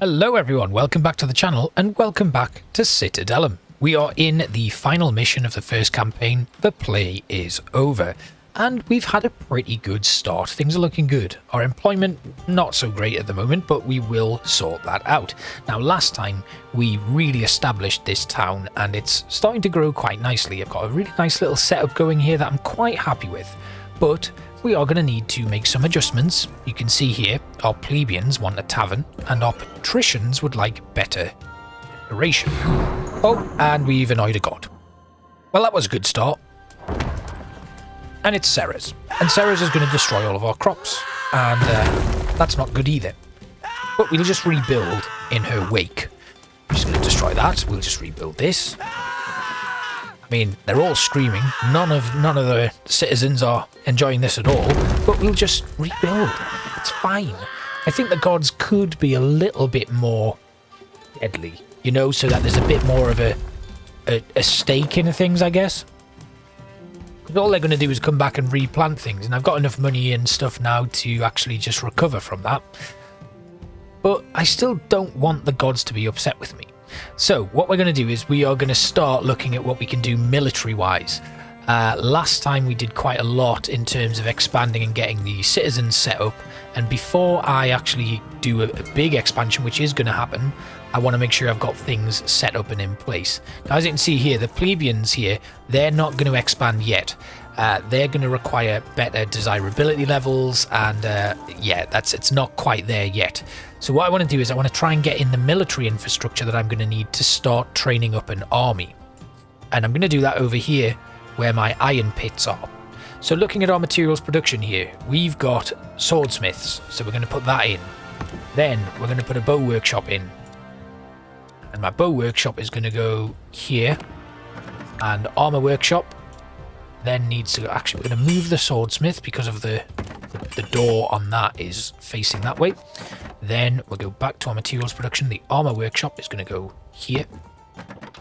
Hello everyone, welcome back to the channel and welcome back to Citadelum. We are in the final mission of the first campaign, The Play is Over, and we've had a pretty good start. Things are looking good. Our employment, not so great at the moment, but we will sort that out. Now last time we really established this town and it's starting to grow quite nicely. I've got a really nice little setup going here that I'm quite happy with, but we are going to need to make some adjustments. You can see here our plebeians want a tavern and our patricians would like better decoration. Oh, and we've annoyed a god. Well, that was a good start. And it's Sarah's. And Sarah's is going to destroy all of our crops. And that's not good either. But we'll just rebuild in her wake. She's going to destroy that. We'll just rebuild this. I mean, they're all screaming. None of the citizens are enjoying this at all, but we'll just rebuild. It's fine. I think the gods could be a little bit more deadly, you know, so that there's a bit more of a stake in things, I guess. Because all they're going to do is come back and replant things, and I've got enough money and stuff now to actually just recover from that. But I still don't want the gods to be upset with me. So what we're going to do is we are going to start looking at what we can do military-wise. Last time we did quite a lot in terms of expanding and getting the citizens set up. And before I actually do a big expansion, which is going to happen, I want to make sure I've got things set up and in place. Now, as you can see here, the plebeians here, they're not going to expand yet. They're going to require better desirability levels, and yeah, it's not quite there yet. So what I want to do is I want to try and get in the military infrastructure that I'm going to need to start training up an army. And I'm going to do that over here where my iron pits are. So looking at our materials production here, we've got swordsmiths, so we're going to put that in. Then we're going to put a bow workshop in. And my bow workshop is going to go here. And armor workshop then needs to go, actually we're going to move the swordsmith because of the door on that is facing that way. Then we'll go back to our materials production. The armor workshop is going to go here.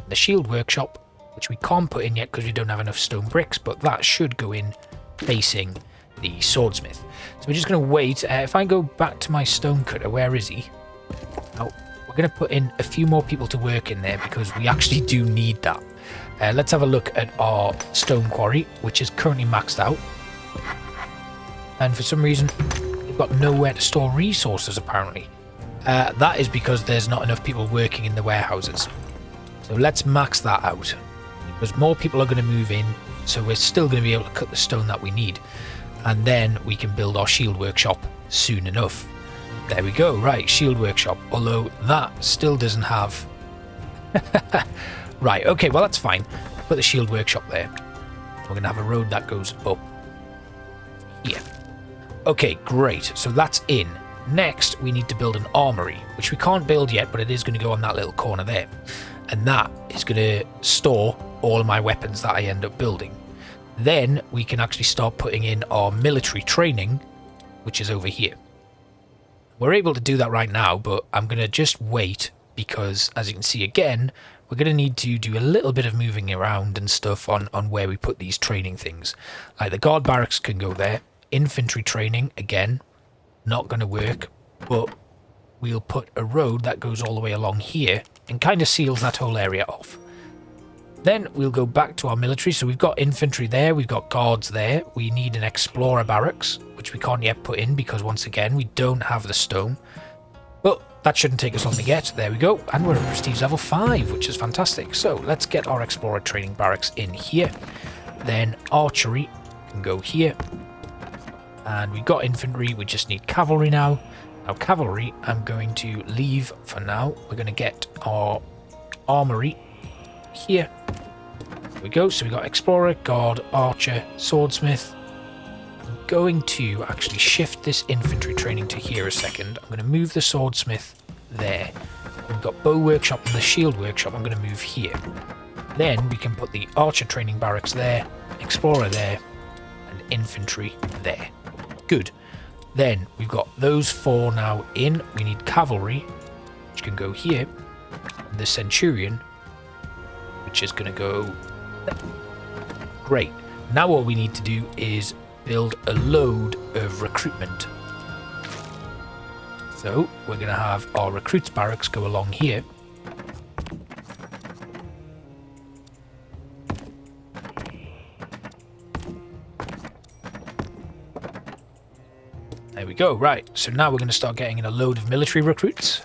The shield workshop, which we can't put in yet because we don't have enough stone bricks, but that should go in facing the swordsmith. So we're just going to wait. If I go back to my stone cutter, where is he? Oh, we're going to put in a few more people to work in there because we actually do need that. Let's have a look at our stone quarry, which is currently maxed out. And for some reason, we've got nowhere to store resources, apparently. That is because there's not enough people working in the warehouses. So let's max that out. Because more people are going to move in, so we're still going to be able to cut the stone that we need. And then we can build our shield workshop soon enough. There we go, right, shield workshop. Although that still doesn't have... Right, okay, well that's fine. Put the shield workshop there. We're going to have a road that goes up here. Okay, great. So that's in. Next, we need to build an armory, which we can't build yet, but it is going to go on that little corner there. And that is going to store all of my weapons that I end up building. Then we can actually start putting in our military training, which is over here. We're able to do that right now, but I'm going to just wait because, as you can see again, we're going to need to do a little bit of moving around and stuff on where we put these training things. Like the guard barracks can go there. Infantry training, again, not going to work, but we'll put a road that goes all the way along here and kind of seals that whole area off. Then we'll go back to our military. So we've got infantry there, we've got guards there. We need an explorer barracks, which we can't yet put in because, once again, we don't have the stone. But that shouldn't take us long to get. There we go. And we're at prestige level 5, which is fantastic. So let's get our explorer training barracks in here. Then archery can go here. And we've got infantry, we just need cavalry now. Now cavalry, I'm going to leave for now. We're going to get our armory here. There we go, so we got explorer, guard, archer, swordsmith. I'm going to actually shift this infantry training to here a second. I'm going to move the swordsmith there. We've got bow workshop and the shield workshop, I'm going to move here. Then we can put the archer training barracks there, explorer there, and infantry there. Good. Then we've got those 4 now in. We need cavalry, which can go here. The centurion, which is going to go there. Great. Now what we need to do is build a load of recruitment So we're going to have our recruits barracks go along here. There we go. Right, so now we're going to start getting in a load of military recruits.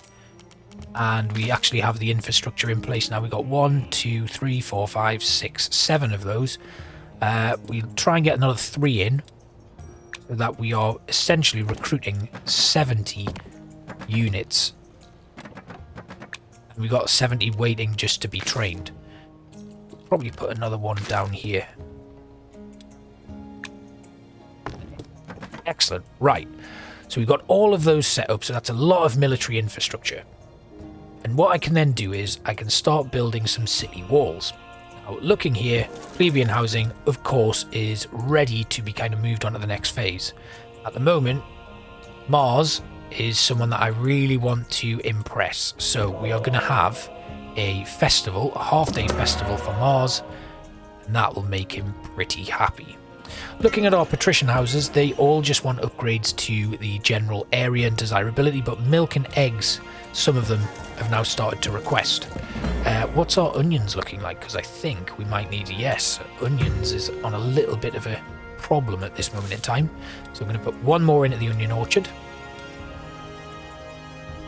And we actually have the infrastructure in place now. We've got 1, 2, 3, 4, 5, 6, 7 of those. We'll try and get another 3 in, so that we are essentially recruiting 70 units. And we've got 70 waiting just to be trained. Probably put another one down here. Excellent. Right. So we've got all of those set up, so that's a lot of military infrastructure. And what I can then do is I can start building some city walls. Now, looking here, plebeian housing, of course, is ready to be kind of moved on to the next phase. At the moment, Mars is someone that I really want to impress. So we are going to have a festival, a half-day festival for Mars, and that will make him pretty happy. Looking at our patrician houses, they all just want upgrades to the general area and desirability, but milk and eggs, some of them have now started to request. What's our onions looking like? Because I think we might need, yes, onions is on a little bit of a problem at this moment in time. So I'm going to put one more into the onion orchard.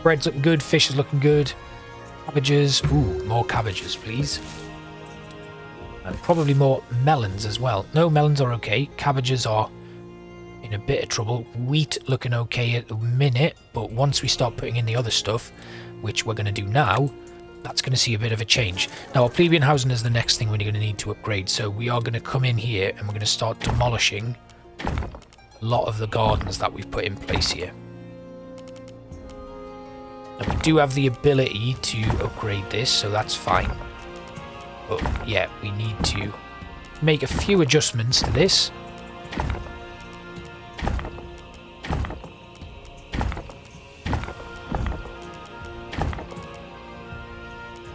Bread's looking good, fish is looking good. Cabbages, ooh, more cabbages, please. And probably more melons as well. No, melons are okay. Cabbages are in a bit of trouble. Wheat looking okay at the minute, but once we start putting in the other stuff, which we're going to do now, that's going to see a bit of a change. Now, our plebeian housing is the next thing we're going to need to upgrade. So we are going to come in here and we're going to start demolishing a lot of the gardens that we've put in place here. Now, we do have the ability to upgrade this, so that's fine. But yeah, we need to make a few adjustments to this.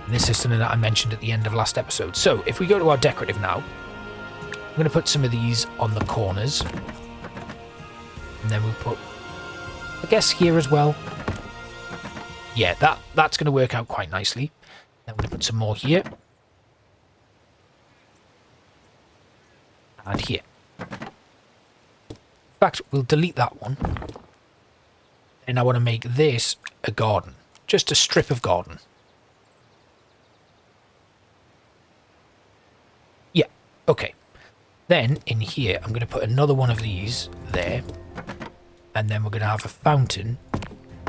And this is something that I mentioned at the end of last episode. So if we go to our decorative now, I'm going to put some of these on the corners. And then we'll put, I guess, here as well. Yeah, that's going to work out quite nicely. Then we're going to put some more here. And here. In fact, we'll delete that one. And I want to make this a garden. Just a strip of garden. Yeah, okay. Then, in here, I'm going to put another one of these there. And then we're going to have a fountain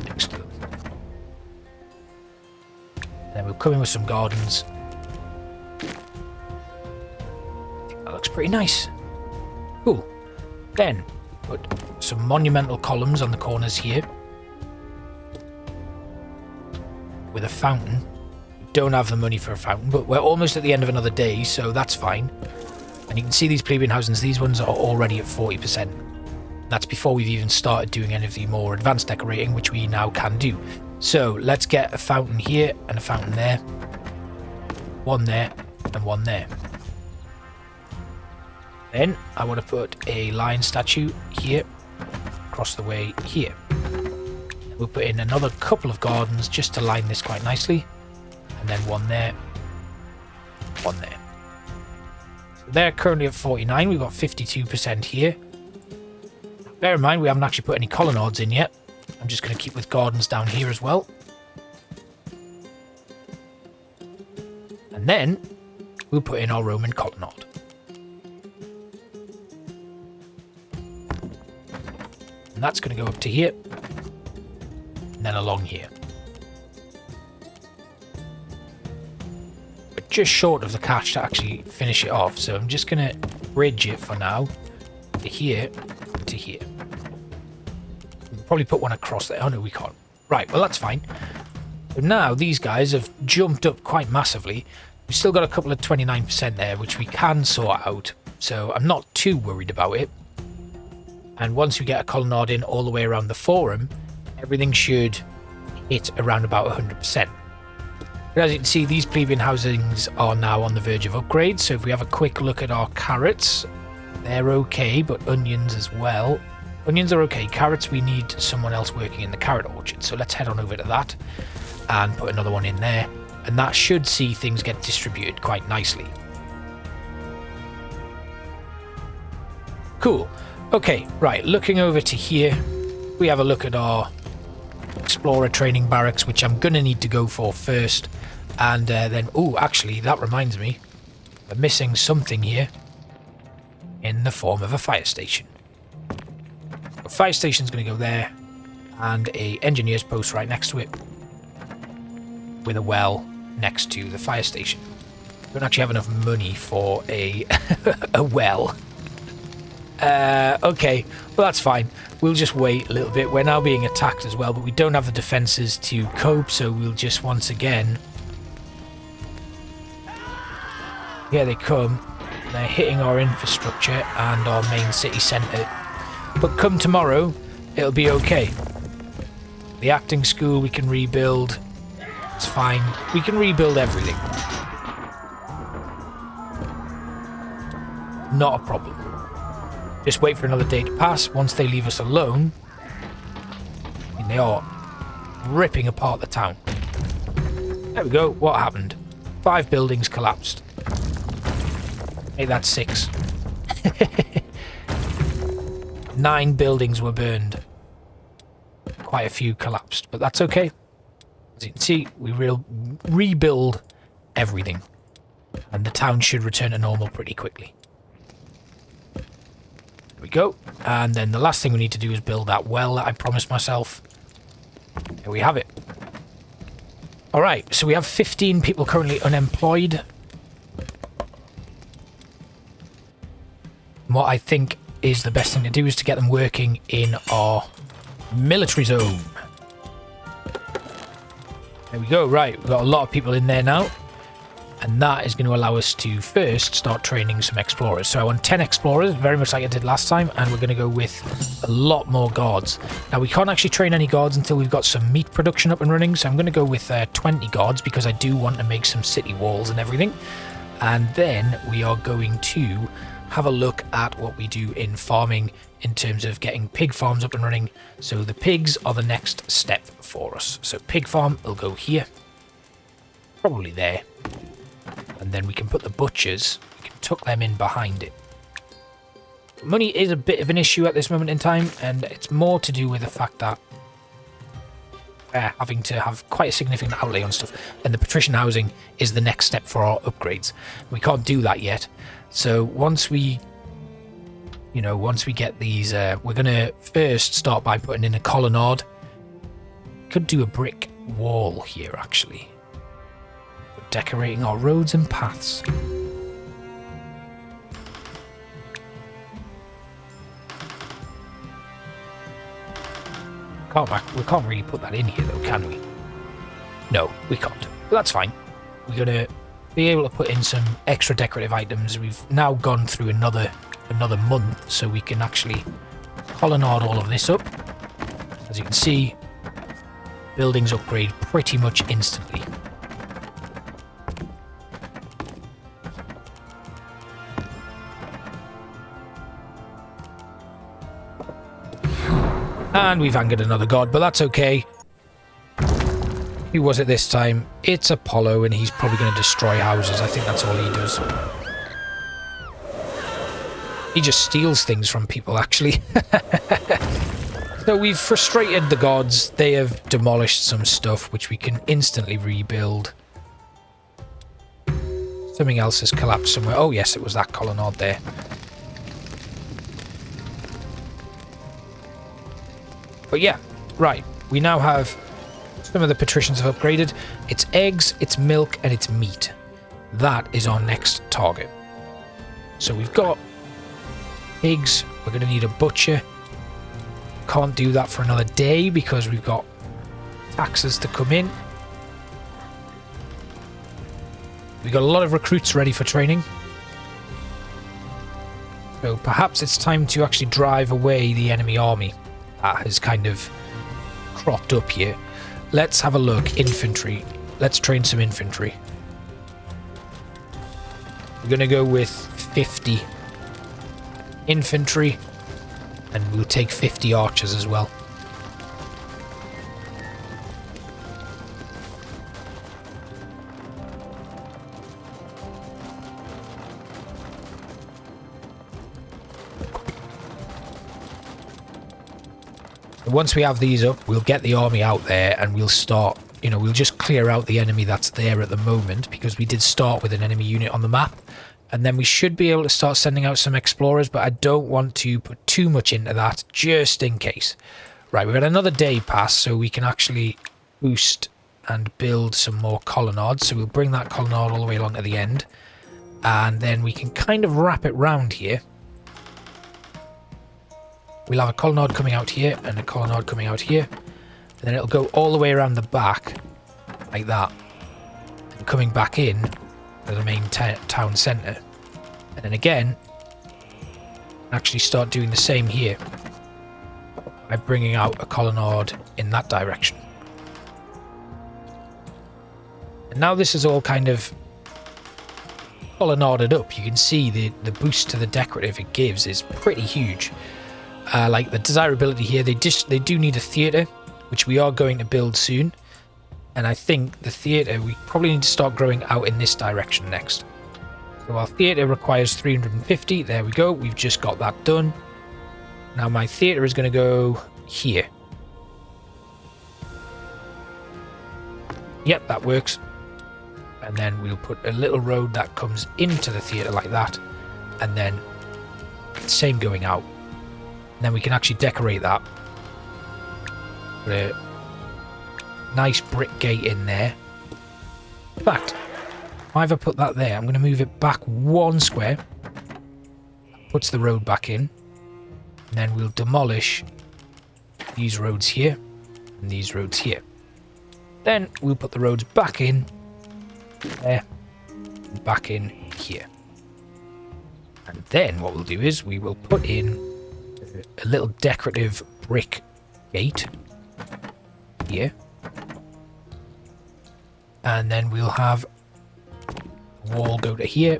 next to them. Then we'll come in with some gardens. That looks pretty nice. Cool. Then put some monumental columns on the corners here with a fountain. We don't have the money for a fountain, but we're almost at the end of another day, so that's fine. And you can see these plebeian houses, these ones are already at 40%. That's before we've even started doing any of the more advanced decorating, which we now can do. So let's get a fountain here and a fountain there. One there and one there. Then I want to put a lion statue here, across the way here. We'll put in another couple of gardens just to line this quite nicely. And then one there, one there. So they're currently at 49, we've got 52% here. Bear in mind, we haven't actually put any colonnades in yet. I'm just going to keep with gardens down here as well. And then we'll put in our Roman colonnade. And that's going to go up to here. And then along here. But just short of the cache to actually finish it off. So I'm just going to bridge it for now. To here. To here. We'll probably put one across there. Oh no, we can't. Right, well that's fine. So now these guys have jumped up quite massively. We've still got a couple of 29% there, which we can sort out. So I'm not too worried about it. And once we get a colonnade in all the way around the forum, everything should hit around about 100%. But as you can see, these plebeian housings are now on the verge of upgrade. So if we have a quick look at our carrots, they're okay, but onions as well. Onions are okay. Carrots, we need someone else working in the carrot orchard. So let's head on over to that and put another one in there. And that should see things get distributed quite nicely. Cool. Okay, right. Looking over to here, we have a look at our Explorer training barracks, which I'm going to need to go for first. And then, oh, actually, that reminds me. We're missing something here in the form of a fire station. A fire station's going to go there, and a engineer's post right next to it, with a well next to the fire station. Don't actually have enough money for a a well. Okay, well that's fine. We'll just wait a little bit. We're now being attacked as well, but we don't have the defenses to cope, so we'll just once again... Here they come. They're hitting our infrastructure and our main city centre. But come tomorrow, it'll be okay. The acting school we can rebuild. It's fine. We can rebuild everything. Not a problem. Just wait for another day to pass. Once they leave us alone, I mean, they are ripping apart the town. There we go. What happened? 5 buildings collapsed. Make that 6. 9 buildings were burned. Quite a few collapsed, but that's okay. As you can see, we will rebuild everything. And the town should return to normal pretty quickly. There we go. And then the last thing we need to do is build that well that I promised myself. Here we have it. Alright, so we have 15 people currently unemployed. What I think is the best thing to do is to get them working in our military zone. There we go. Right, we've got a lot of people in there now. And that is going to allow us to first start training some explorers. So I want 10 explorers, very much like I did last time. And we're going to go with a lot more guards. Now, we can't actually train any guards until we've got some meat production up and running. So I'm going to go with 20 guards because I do want to make some city walls and everything. And then we are going to have a look at what we do in farming in terms of getting pig farms up and running. So the pigs are the next step for us. So pig farm will go here. Probably there. And then we can put the butchers, we can tuck them in behind it. Money is a bit of an issue at this moment in time, and it's more to do with the fact that we're having to have quite a significant outlay on stuff, and the patrician housing is the next step for our upgrades. We can't do that yet. So once we get these, we're going to first start by putting in a colonnade. Could do a brick wall here, actually. Decorating our roads and paths. We can't really put that in here though, can we? No, we can't. But that's fine. We're gonna be able to put in some extra decorative items. We've now gone through another month, so we can actually colonnade all of this up. As you can see, buildings upgrade pretty much instantly. And we've angered another god, but that's okay. Who was it this time? It's Apollo, and he's probably going to destroy houses. I think that's all he does. He just steals things from people, actually. So we've frustrated the gods. They have demolished some stuff, which we can instantly rebuild. Something else has collapsed somewhere. Oh, yes, it was that colonnade there. But yeah, right, we now have some of the patricians have upgraded. It's eggs, it's milk, and it's meat. That is our next target. So we've got pigs. We're going to need a butcher. Can't do that for another day because we've got taxes to come in. We've got a lot of recruits ready for training. So perhaps it's time to actually drive away the enemy army that has kind of cropped up here. Let's have a look. Infantry. Let's train some infantry. We're going to go with 50 infantry. And we'll take 50 archers as well. Once we have these up, we'll get the army out there and we'll start, you know, we'll just clear out the enemy that's there at the moment, because we did start with an enemy unit on the map. And then we should be able to start sending out some explorers, but I don't want to put too much into that, just in case. Right, we've got another day pass, so we can actually boost and build some more colonnades. So we'll bring that colonnade all the way along to the end. And then we can kind of wrap it round here. We'll have a colonnade coming out here and a colonnade coming out here. And then it'll go all the way around the back, like that. And coming back in to the main town centre. And then again, actually start doing the same here. By bringing out a colonnade in that direction. And now this is all kind of colonnaded up. You can see the boost to the decorative it gives is pretty huge. Like the desirability here, they do need a theatre, which we are going to build soon. And I think the theatre, we probably need to start growing out in this direction next. So our theatre requires 350. There we go. We've just got that done. Now my theatre is going to go here. Yep, that works. And then we'll put a little road that comes into the theatre like that. And then same going out. And then we can actually decorate that. Put a nice brick gate in there. In fact, if I ever put that there, I'm going to move it back 1 square. Puts the road back in. And then we'll demolish these roads here and these roads here. Then we'll put the roads back in there and back in here. And then what we'll do is we will put in a little decorative brick gate here. And then we'll have a wall go to here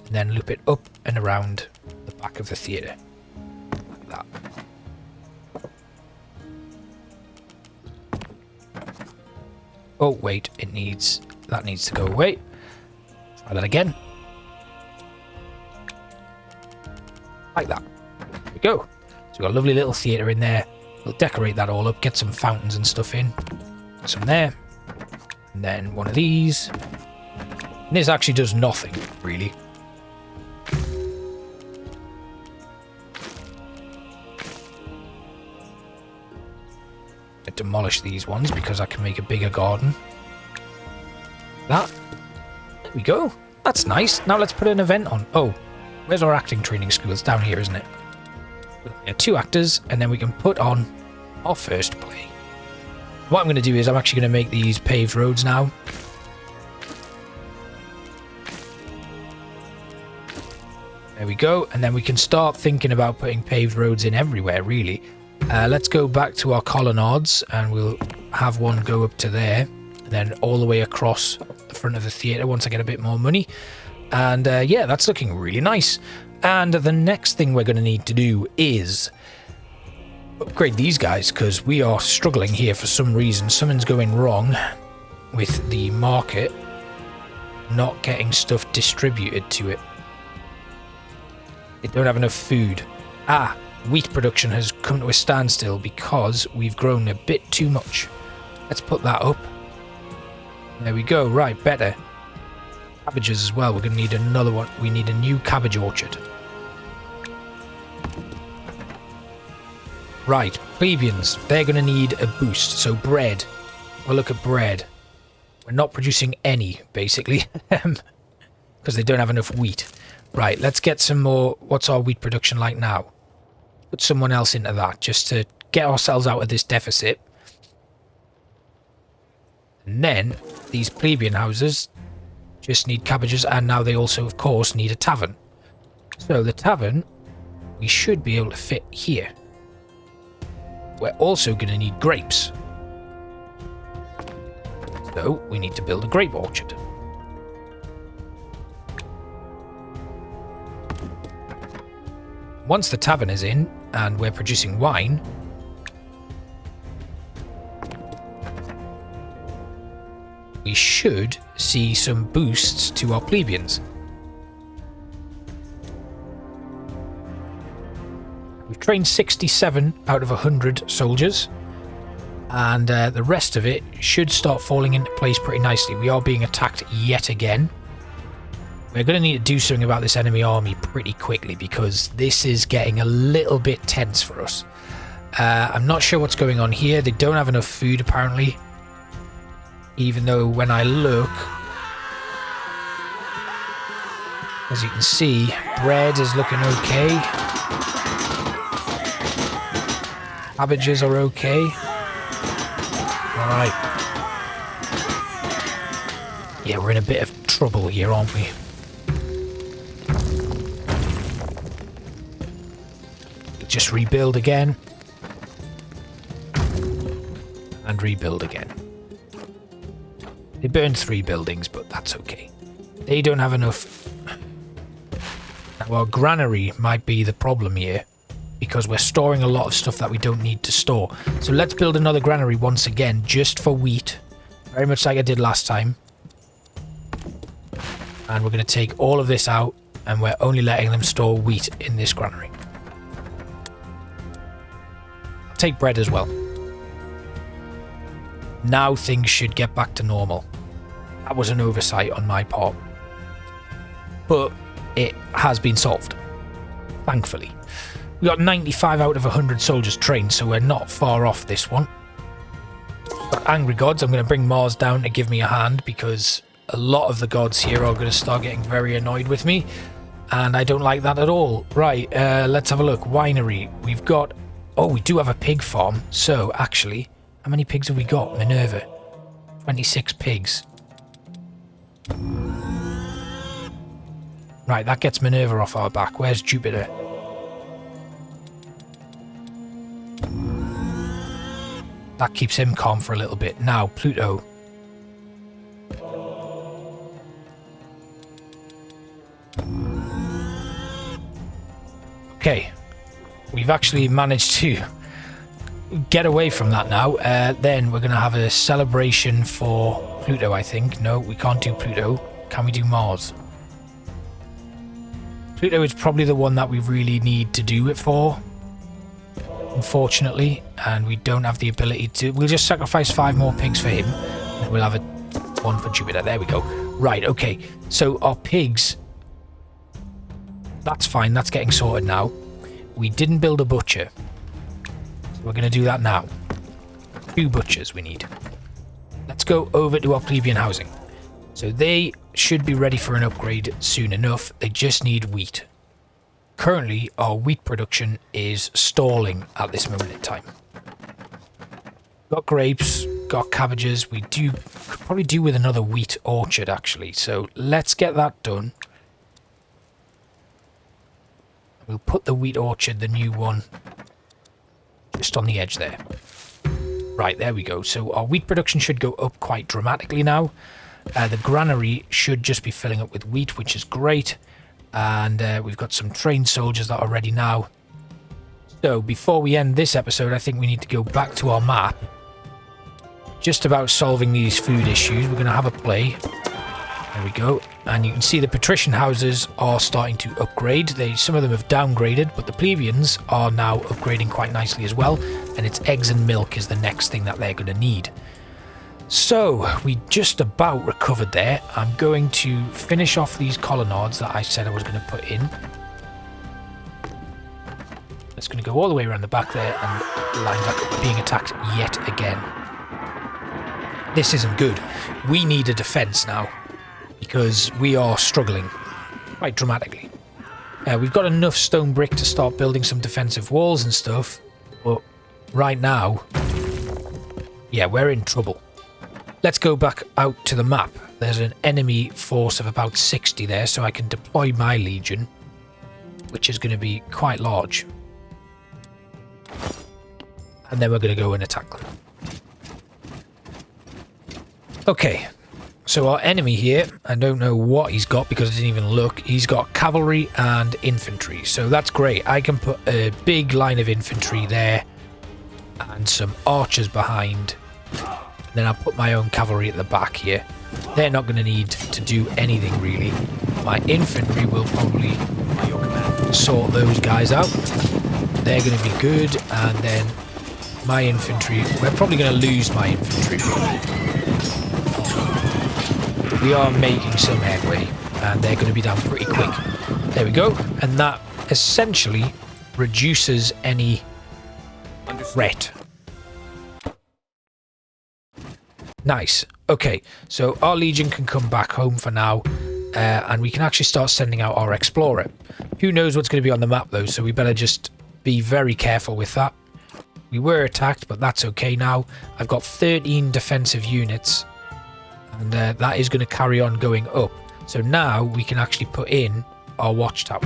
and then loop it up and around the back of the theatre. Like that. Oh wait, that needs to go away. Try that again. Like that. There we go. So we've got a lovely little theatre in there. We'll decorate that all up, get some fountains and stuff in. Some there. And then one of these. And this actually does nothing, really. I demolish these ones because I can make a bigger garden. That. There we go. That's nice. Now let's put an event on. Oh, where's our acting training school? It's down here, isn't it? Yeah, 2 actors, and then we can put on our first play. What I'm going to do is I'm actually going to make these paved roads now. There we go, and then we can start thinking about putting paved roads in everywhere, really. Let's go back to our colonnades, and we'll have one go up to there, and then all the way across the front of the theatre once I get a bit more money. And yeah, that's looking really nice. And the next thing we're going to need to do is upgrade these guys, because we are struggling here for some reason. Something's going wrong with the market not getting stuff distributed to it. They don't have enough food. Wheat production has come to a standstill because we've grown a bit too much. Let's put that up. There we go. Right, better. Cabbages as well. We're going to need another one. We need a new cabbage orchard. Right, plebeians. They're going to need a boost. So bread. Well, look at bread. We're not producing any, basically. Because they don't have enough wheat. Right, let's get some more. What's our wheat production like now? Put someone else into that just to get ourselves out of this deficit. And then these plebeian houses just need cabbages, and now they also, of course, need a tavern. So the tavern, we should be able to fit here. We're also going to need grapes. So we need to build a grape orchard. Once the tavern is in, and we're producing wine, we should see some boosts to our plebeians. We've trained 67 out of 100 soldiers, and the rest of it should start falling into place pretty nicely. We are being attacked yet again. We're going to need to do something about this enemy army pretty quickly, because this is getting a little bit tense for us. I'm not sure what's going on here. They don't have enough food apparently, even though when I look, as you can see, bread is looking okay. Cabbages are okay. Alright. Yeah, we're in a bit of trouble here, aren't we? Just rebuild again. And rebuild again. They burned 3 buildings, but that's okay. They don't have enough. Now, our granary might be the problem here, because we're storing a lot of stuff that we don't need to store. So let's build another granary once again, just for wheat. Very much like I did last time. And we're going to take all of this out, and we're only letting them store wheat in this granary. I'll take bread as well. Now things should get back to normal. That was an oversight on my part, but it has been solved, thankfully. We got 95 out of 100 soldiers trained, so we're not far off this one. But angry gods, I'm going to bring Mars down to give me a hand, because a lot of the gods here are going to start getting very annoyed with me, and I don't like that at all. Right, let's have a look. Winery. We've got... Oh, we do have a pig farm. So, actually, how many pigs have we got? Minerva. 26 pigs. Right, that gets Minerva off our back. Where's Jupiter? That keeps him calm for a little bit. Now, Pluto. Okay. We've actually managed to get away from that now. Then we're going to have a celebration for Pluto, I think. No, we can't do Pluto. Can we do Mars? Pluto is probably the one that we really need to do it for, unfortunately, and we don't have the ability to. We'll just sacrifice 5 more pigs for him, and we'll have one for Jupiter. There we go. Right, okay. So our pigs, that's fine. That's getting sorted now. We didn't build a butcher, so we're going to do that now. 2 butchers we need. Let's go over to our plebeian housing. So they should be ready for an upgrade soon enough. They just need wheat. Currently, our wheat production is stalling at this moment in time. Got grapes, got cabbages. We could probably do with another wheat orchard, actually. So let's get that done. We'll put the wheat orchard, the new one, just on the edge there. Right, there we go. So our wheat production should go up quite dramatically now. The granary should just be filling up with wheat, which is great. And we've got some trained soldiers that are ready now. So before we end this episode, I think we need to go back to our map. Just about solving these food issues. We're going to have a play. There we go. And you can see the patrician houses are starting to upgrade. Some of them have downgraded, but the plebeians are now upgrading quite nicely as well. And it's eggs and milk is the next thing that they're going to need. So, we just about recovered there. I'm going to finish off these colonnades that I said I was going to put in. It's going to go all the way around the back there and line back up, being attacked yet again. This isn't good. We need a defence now, because we are struggling quite dramatically. We've got enough stone brick to start building some defensive walls and stuff, but right now, yeah, we're in trouble. Let's go back out to the map. There's an enemy force of about 60 there, so I can deploy my legion, which is going to be quite large. And then we're going to go and attack them. Okay, So our enemy here, I don't know what he's got because I didn't even look. He's got cavalry and infantry. So that's great. I can put a big line of infantry there and some archers behind. And then I'll put my own cavalry at the back here. They're not going to need to do anything really. My infantry will probably sort those guys out. They're going to be good. And then my infantry, we're probably going to lose my infantry. We are making some headway, and they're going to be down pretty quick. There we go. And that essentially reduces any threat. Nice. Okay, so our legion can come back home for now, and we can actually start sending out our explorer. Who knows what's going to be on the map though, so we better just be very careful with that. We were attacked, but that's okay now. I've got 13 defensive units, and that is going to carry on going up. So now we can actually put in our watchtower.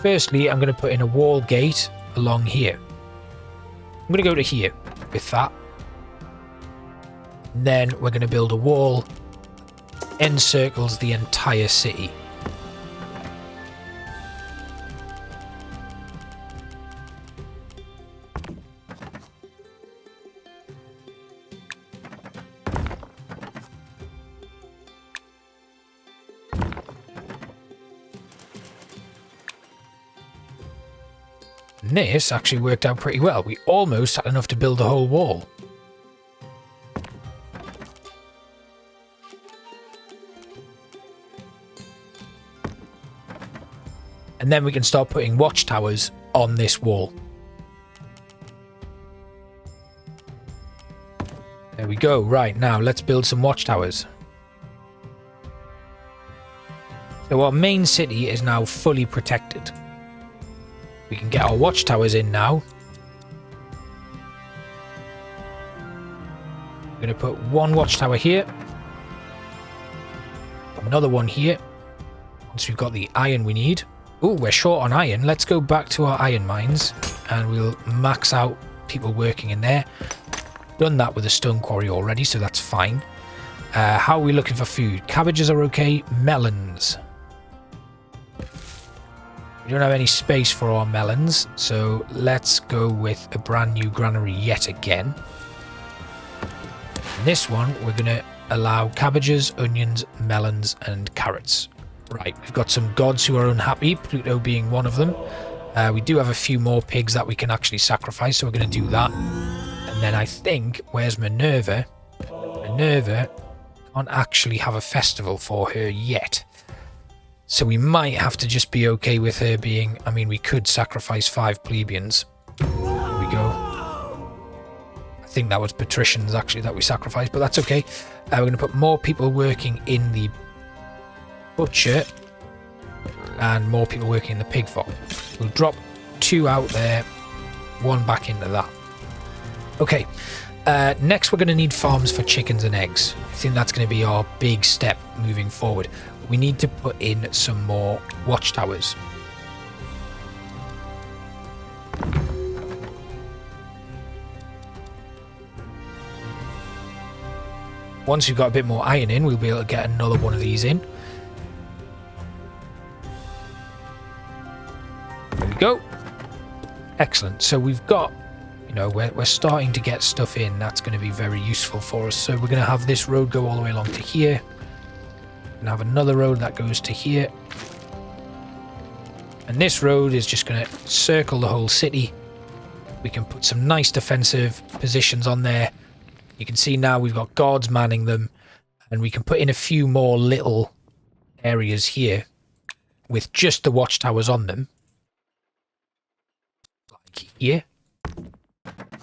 Firstly, I'm going to put in a wall gate along here. I'm going to go to here with that. And then we're going to build a wall, encircles the entire city. And this actually worked out pretty well. We almost had enough to build the whole wall. And then we can start putting watchtowers on this wall. There we go. Right, now let's build some watchtowers. So our main city is now fully protected. We can get our watchtowers in now. I'm going to put one watchtower here. Another one here. Once we've got the iron we need. Oh, we're short on iron. Let's go back to our iron mines and we'll max out people working in there. Done that with a stone quarry already, so that's fine. How are we looking for food? Cabbages are okay. Melons. We don't have any space for our melons, so let's go with a brand new granary yet again. In this one, we're going to allow cabbages, onions, melons, and carrots. Right, we've got some gods who are unhappy, Pluto being one of them. We do have a few more pigs that we can actually sacrifice, so we're going to do that. And then I think, where's Minerva? Minerva can't actually have a festival for her yet. So we might have to just be okay with her being... I mean, we could sacrifice 5 plebeians. There we go. I think that was patricians, actually, that we sacrificed, but that's okay. We're going to put more people working in the butcher and more people working in the pig farm. We'll drop 2 out there, 1 back into that. Okay, next we're going to need farms for chickens and eggs. I think that's going to be our big step moving forward. We need to put in some more watchtowers. Once we've got a bit more iron in, we'll be able to get another one of these in. There we go. Excellent. So we've got, you know, we're starting to get stuff in. That's going to be very useful for us. So we're going to have this road go all the way along to here. And have another road that goes to here. And this road is just going to circle the whole city. We can put some nice defensive positions on there. You can see now we've got guards manning them. And we can put in a few more little areas here with just the watchtowers on them. Like here.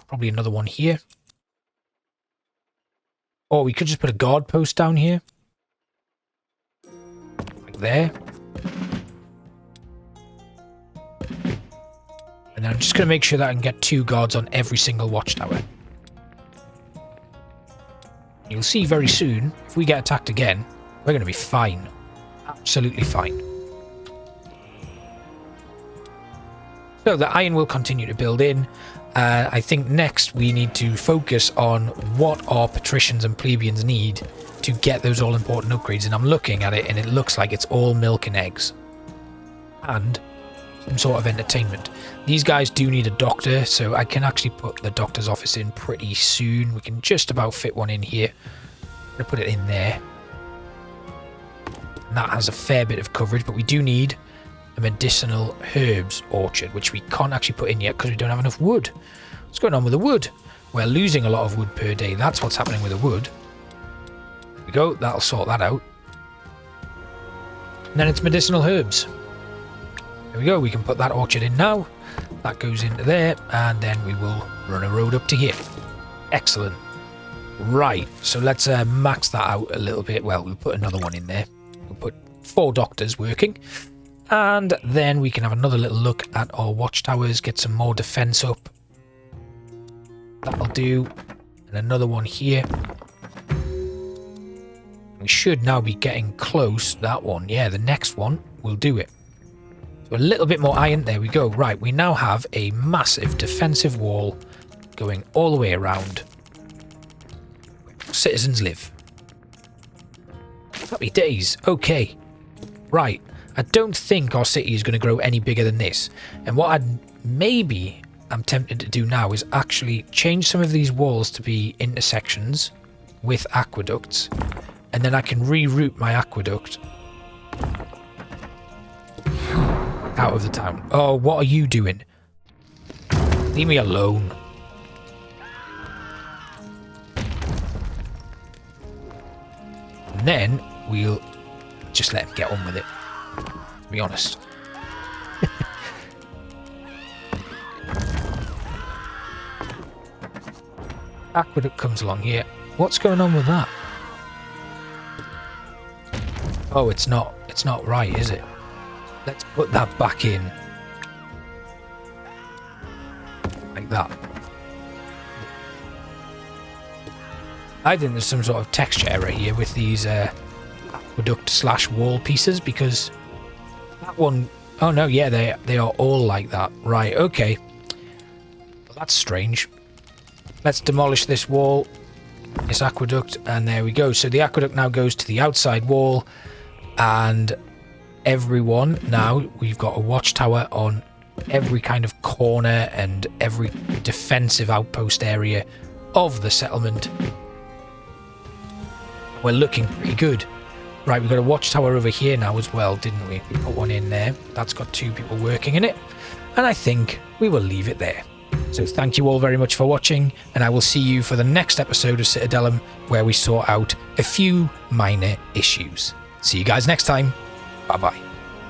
Probably another one here. Or we could just put a guard post down here. There. And then I'm just going to make sure that I can get 2 guards on every single watchtower. You'll see very soon, if we get attacked again, we're going to be fine. Absolutely fine. So the iron will continue to build in. I think next we need to focus on what our patricians and plebeians need to get those all-important upgrades. And I'm looking at it, and it looks like it's all milk and eggs. And some sort of entertainment. These guys do need a doctor, so I can actually put the doctor's office in pretty soon. We can just about fit one in here. I'm going to put it in there. And that has a fair bit of coverage, but we do need a medicinal herbs orchard, which we can't actually put in yet because we don't have enough wood. What's going on with the wood? We're losing a lot of wood per day. That's what's happening with the wood. There we go. That'll sort that out. And then it's medicinal herbs. There we go. We can put that orchard in now. That goes into there, and then we will run a road up to here. Excellent. Right, so let's max that out a little bit. Well, we'll put another one in there. We'll put 4 doctors working. And then we can have another little look at our watchtowers, get some more defense up. That'll do. And another one here. We should now be getting close. That one, yeah, the next one will do it. So a little bit more iron. There we go. Right, we now have a massive defensive wall going all the way around. Citizens live. Happy days. Okay. Right. I don't think our city is going to grow any bigger than this. And what I'm tempted to do now is actually change some of these walls to be intersections with aqueducts. And then I can reroute my aqueduct out of the town. Oh, what are you doing? Leave me alone. And then we'll just let him get on with it, to be honest. Aqueduct comes along here. What's going on with that? Oh, it's not right, is it? Let's put that back in. Like that. I think there's some sort of texture error here with these aqueduct / wall pieces, because that one... Oh no, yeah, they are all like that. Right, okay. Well, that's strange. Let's demolish this wall, this aqueduct, and there we go. So the aqueduct now goes to the outside wall, and everyone now, we've got a watchtower on every kind of corner and every defensive outpost area of the settlement. We're looking pretty good. Right, we've got a watchtower over here now as well, didn't we? We put one in there. That's got 2 people working in it. And I think we will leave it there. So thank you all very much for watching, and I will see you for the next episode of Citadelum, where we sort out a few minor issues. See you guys next time. Bye-bye.